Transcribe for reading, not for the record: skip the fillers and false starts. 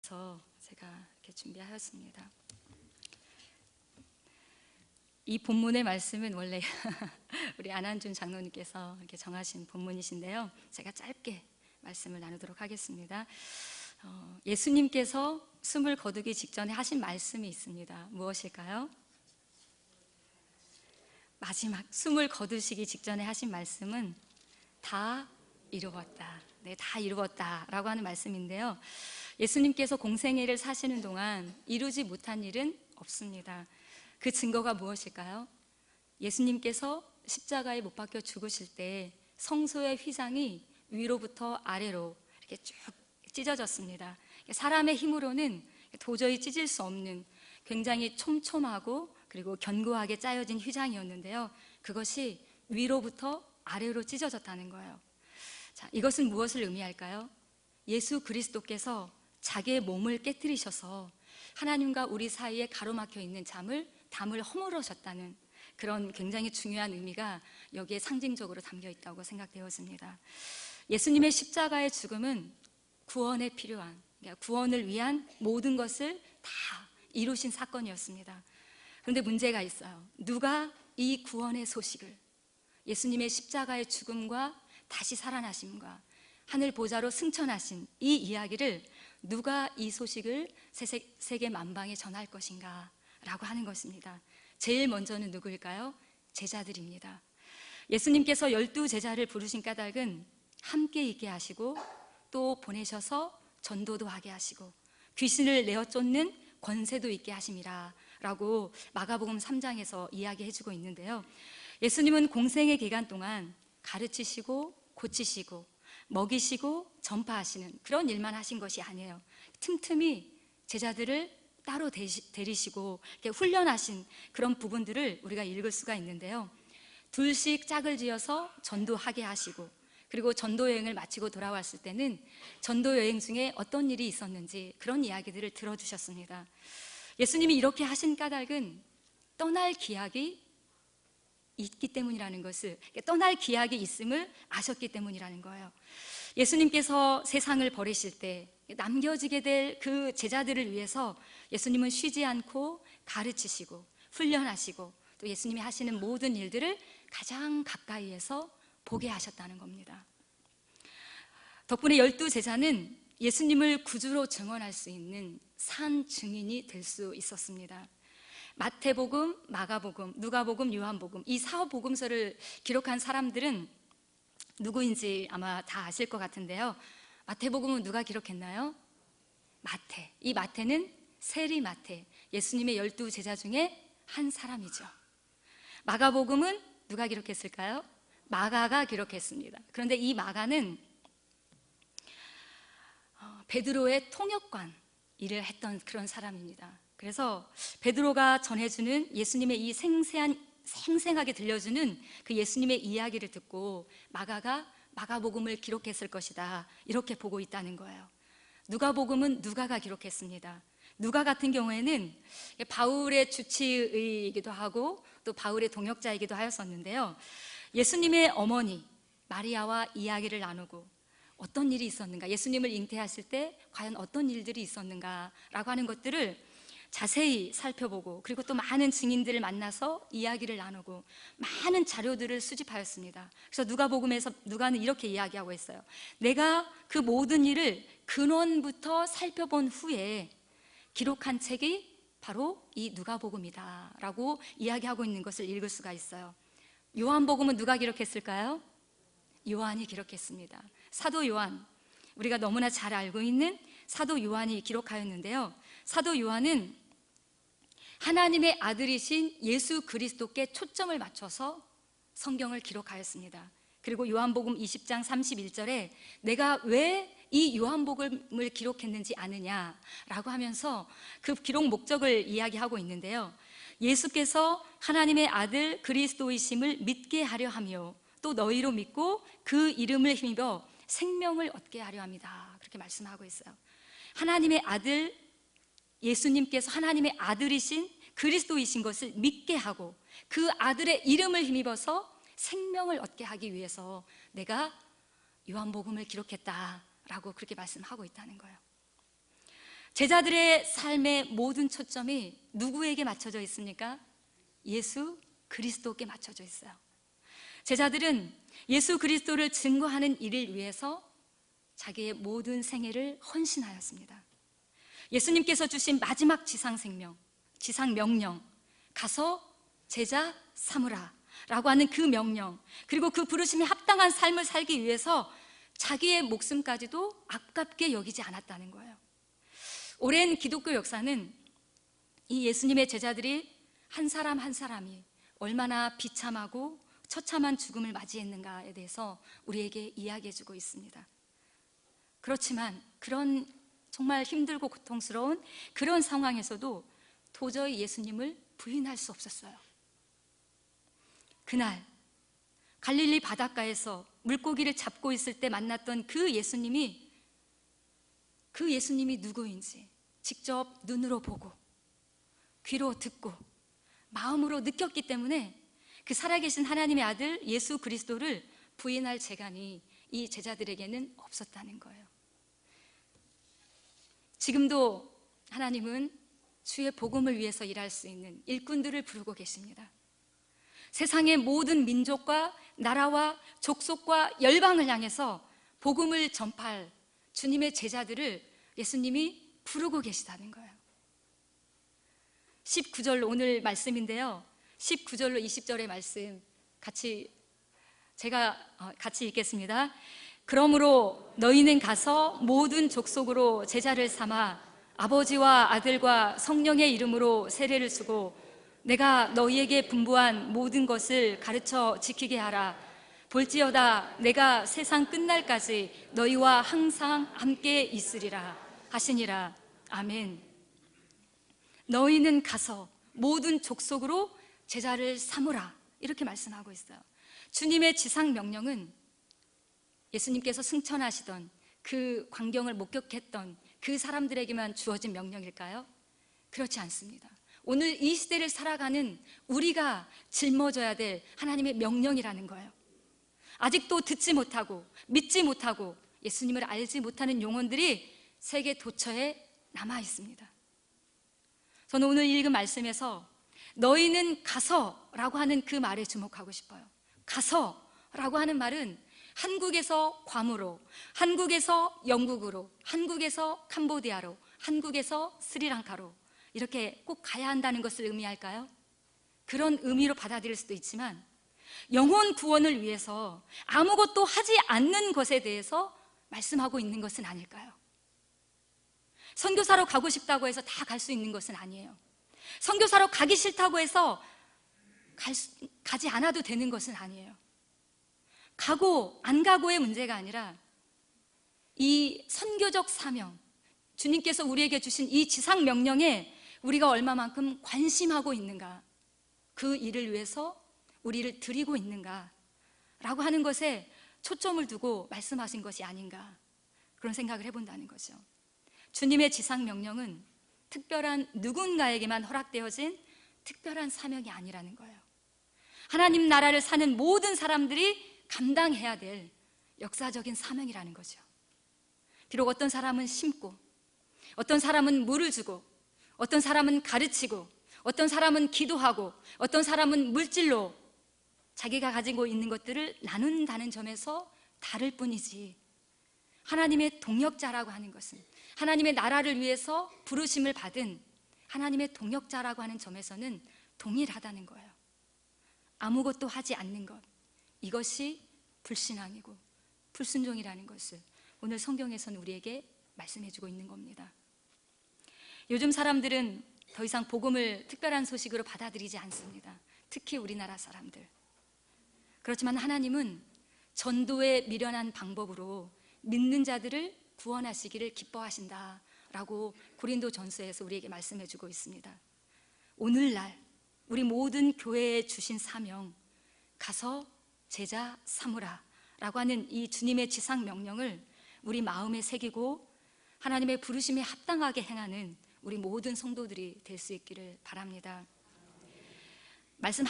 제가 이렇게 준비하였습니다. 이 본문의 말씀은 원래 우리 안한준 장로님께서 이렇게 정하신 본문이신데요. 제가 짧게 말씀을 나누도록 하겠습니다. 예수님께서 숨을 거두기 직전에 하신 말씀이 있습니다. 무엇일까요? 마지막 숨을 거두시기 직전에 하신 말씀은 다 이루었다. 네, 다 이루었다 라고 하는 말씀인데요. 예수님께서 공생애를 사시는 동안 이루지 못한 일은 없습니다. 그 증거가 무엇일까요? 예수님께서 십자가에 못 박혀 죽으실 때 성소의 휘장이 위로부터 아래로 이렇게 쭉 찢어졌습니다. 사람의 힘으로는 도저히 찢을 수 없는 굉장히 촘촘하고 그리고 견고하게 짜여진 휘장이었는데요. 그것이 위로부터 아래로 찢어졌다는 거예요. 자, 이것은 무엇을 의미할까요? 예수 그리스도께서 자기의 몸을 깨뜨리셔서 하나님과 우리 사이에 가로막혀 있는 담을 허물으셨다는 그런 굉장히 중요한 의미가 여기에 상징적으로 담겨 있다고 생각되었습니다. 예수님의 십자가의 죽음은 구원에 필요한, 구원을 위한 모든 것을 다 이루신 사건이었습니다. 그런데 문제가 있어요. 누가 이 구원의 소식을, 예수님의 십자가의 죽음과 다시 살아나심과 하늘 보좌로 승천하신 이 이야기를 누가 이 소식을 세계 만방에 전할 것인가 라고 하는 것입니다. 제일 먼저는 누구일까요? 제자들입니다. 예수님께서 12제자를 부르신 까닭은 함께 있게 하시고 또 보내셔서 전도도 하게 하시고 귀신을 내어 쫓는 권세도 있게 하심이라 라고 마가복음 3장에서 이야기해주고 있는데요. 예수님은 공생의 기간 동안 가르치시고 고치시고 먹이시고 전파하시는 그런 일만 하신 것이 아니에요. 틈틈이 제자들을 따로 데리시고 이렇게 훈련하신 그런 부분들을 우리가 읽을 수가 있는데요. 둘씩 짝을 지어서 전도하게 하시고 그리고 전도 여행을 마치고 돌아왔을 때는 전도 여행 중에 어떤 일이 있었는지 그런 이야기들을 들어주셨습니다. 예수님이 이렇게 하신 까닭은 떠날 기약이 있기 때문이라는 것을, 떠날 기약이 있음을 아셨기 때문이라는 거예요. 예수님께서 세상을 버리실 때 남겨지게 될 그 제자들을 위해서 예수님은 쉬지 않고 가르치시고 훈련하시고 또 예수님이 하시는 모든 일들을 가장 가까이에서 보게 하셨다는 겁니다. 덕분에 12제자는 예수님을 구주로 증언할 수 있는 산 증인이 될 수 있었습니다. 마태복음, 마가복음, 누가복음, 요한복음 이 4복음서를 기록한 사람들은 누구인지 아마 다 아실 것 같은데요. 마태복음은 누가 기록했나요? 마태. 이 마태는 세리 마태, 예수님의 12제자 중에 한 사람이죠. 마가복음은 누가 기록했을까요? 마가가 기록했습니다. 그런데 이 마가는 베드로의 통역관 일을 했던 그런 사람입니다. 그래서 베드로가 전해주는 예수님의 이 생생하게 들려주는 그 예수님의 이야기를 듣고 마가가 마가복음을 기록했을 것이다 이렇게 보고 있다는 거예요. 누가복음은 누가가 기록했습니다. 누가 같은 경우에는 바울의 주치의이기도 하고 또 바울의 동역자이기도 하였었는데요. 예수님의 어머니 마리아와 이야기를 나누고 어떤 일이 있었는가, 예수님을 잉태하실 때 과연 어떤 일들이 있었는가라고 하는 것들을 자세히 살펴보고 그리고 또 많은 증인들을 만나서 이야기를 나누고 많은 자료들을 수집하였습니다. 그래서 누가복음에서 누가는 이렇게 이야기하고 있어요. 내가 그 모든 일을 근원부터 살펴본 후에 기록한 책이 바로 이 누가복음이다 라고 이야기하고 있는 것을 읽을 수가 있어요. 요한복음은 누가 기록했을까요? 요한이 기록했습니다. 사도 요한, 우리가 너무나 잘 알고 있는 사도 요한이 기록하였는데요. 사도 요한은 하나님의 아들이신 예수 그리스도께 초점을 맞춰서 성경을 기록하였습니다. 그리고 요한복음 20장 31절에 내가 왜 이 요한복음을 기록했는지 아느냐라고 하면서 그 기록 목적을 이야기하고 있는데요. 예수께서 하나님의 아들 그리스도이심을 믿게 하려 하며 또 너희로 믿고 그 이름을 힘입어 생명을 얻게 하려 합니다. 그렇게 말씀하고 있어요. 하나님의 아들 예수님께서 하나님의 아들이신 그리스도이신 것을 믿게 하고 그 아들의 이름을 힘입어서 생명을 얻게 하기 위해서 내가 요한복음을 기록했다라고 그렇게 말씀하고 있다는 거예요. 제자들의 삶의 모든 초점이 누구에게 맞춰져 있습니까? 예수 그리스도께 맞춰져 있어요. 제자들은 예수 그리스도를 증거하는 일을 위해서 자기의 모든 생애를 헌신하였습니다. 예수님께서 주신 마지막 지상 명령, 가서 제자 삼으라 라고 하는 그 명령, 그리고 그 부르심에 합당한 삶을 살기 위해서 자기의 목숨까지도 아깝게 여기지 않았다는 거예요. 오랜 기독교 역사는 이 예수님의 제자들이 한 사람 한 사람이 얼마나 비참하고 처참한 죽음을 맞이했는가에 대해서 우리에게 이야기해주고 있습니다. 그렇지만 그런 정말 힘들고 고통스러운 그런 상황에서도 도저히 예수님을 부인할 수 없었어요. 그날 갈릴리 바닷가에서 물고기를 잡고 있을 때 만났던 그 예수님이 누구인지 직접 눈으로 보고 귀로 듣고 마음으로 느꼈기 때문에 그 살아계신 하나님의 아들 예수 그리스도를 부인할 재간이 이 제자들에게는 없었다는 거예요. 지금도 하나님은 주의 복음을 위해서 일할 수 있는 일꾼들을 부르고 계십니다. 세상의 모든 민족과 나라와 족속과 열방을 향해서 복음을 전파할 주님의 제자들을 예수님이 부르고 계시다는 거예요. 19절 오늘 말씀인데요, 19절로 20절의 말씀 제가 같이 읽겠습니다. 그러므로 너희는 가서 모든 족속으로 제자를 삼아 아버지와 아들과 성령의 이름으로 세례를 주고 내가 너희에게 분부한 모든 것을 가르쳐 지키게 하라. 볼지어다 내가 세상 끝날까지 너희와 항상 함께 있으리라 하시니라. 아멘. 너희는 가서 모든 족속으로 제자를 삼으라, 이렇게 말씀하고 있어요. 주님의 지상 명령은 예수님께서 승천하시던 그 광경을 목격했던 그 사람들에게만 주어진 명령일까요? 그렇지 않습니다. 오늘 이 시대를 살아가는 우리가 짊어져야 될 하나님의 명령이라는 거예요. 아직도 듣지 못하고 믿지 못하고 예수님을 알지 못하는 영혼들이 세계 도처에 남아 있습니다. 저는 오늘 읽은 말씀에서 너희는 가서라고 하는 그 말에 주목하고 싶어요. 가서라고 하는 말은 한국에서 괌으로, 한국에서 영국으로, 한국에서 캄보디아로, 한국에서 스리랑카로 이렇게 꼭 가야 한다는 것을 의미할까요? 그런 의미로 받아들일 수도 있지만 영혼 구원을 위해서 아무것도 하지 않는 것에 대해서 말씀하고 있는 것은 아닐까요? 선교사로 가고 싶다고 해서 다 갈 수 있는 것은 아니에요. 선교사로 가기 싫다고 해서 가지 않아도 되는 것은 아니에요. 가고 안 가고의 문제가 아니라 이 선교적 사명, 주님께서 우리에게 주신 이 지상 명령에 우리가 얼마만큼 관심하고 있는가, 그 일을 위해서 우리를 드리고 있는가 라고 하는 것에 초점을 두고 말씀하신 것이 아닌가, 그런 생각을 해본다는 거죠. 주님의 지상 명령은 특별한 누군가에게만 허락되어진 특별한 사명이 아니라는 거예요. 하나님 나라를 사는 모든 사람들이 감당해야 될 역사적인 사명이라는 거죠. 비록 어떤 사람은 심고, 어떤 사람은 물을 주고, 어떤 사람은 가르치고, 어떤 사람은 기도하고, 어떤 사람은 물질로 자기가 가지고 있는 것들을 나눈다는 점에서 다를 뿐이지, 하나님의 동역자라고 하는 것은, 하나님의 나라를 위해서 부르심을 받은 하나님의 동역자라고 하는 점에서는 동일하다는 거예요. 아무것도 하지 않는 것, 이것이 불신앙이고 불순종이라는 것을 오늘 성경에서는 우리에게 말씀해주고 있는 겁니다. 요즘 사람들은 더 이상 복음을 특별한 소식으로 받아들이지 않습니다. 특히 우리나라 사람들. 그렇지만 하나님은 전도에 미련한 방법으로 믿는 자들을 구원하시기를 기뻐하신다라고 고린도전서에서 우리에게 말씀해주고 있습니다. 오늘날 우리 모든 교회에 주신 사명, 가서 제자 삼으라 라고 하는 이 주님의 지상 명령을 우리 마음에 새기고 하나님의 부르심에 합당하게 행하는 우리 모든 성도들이 될 수 있기를 바랍니다. 말씀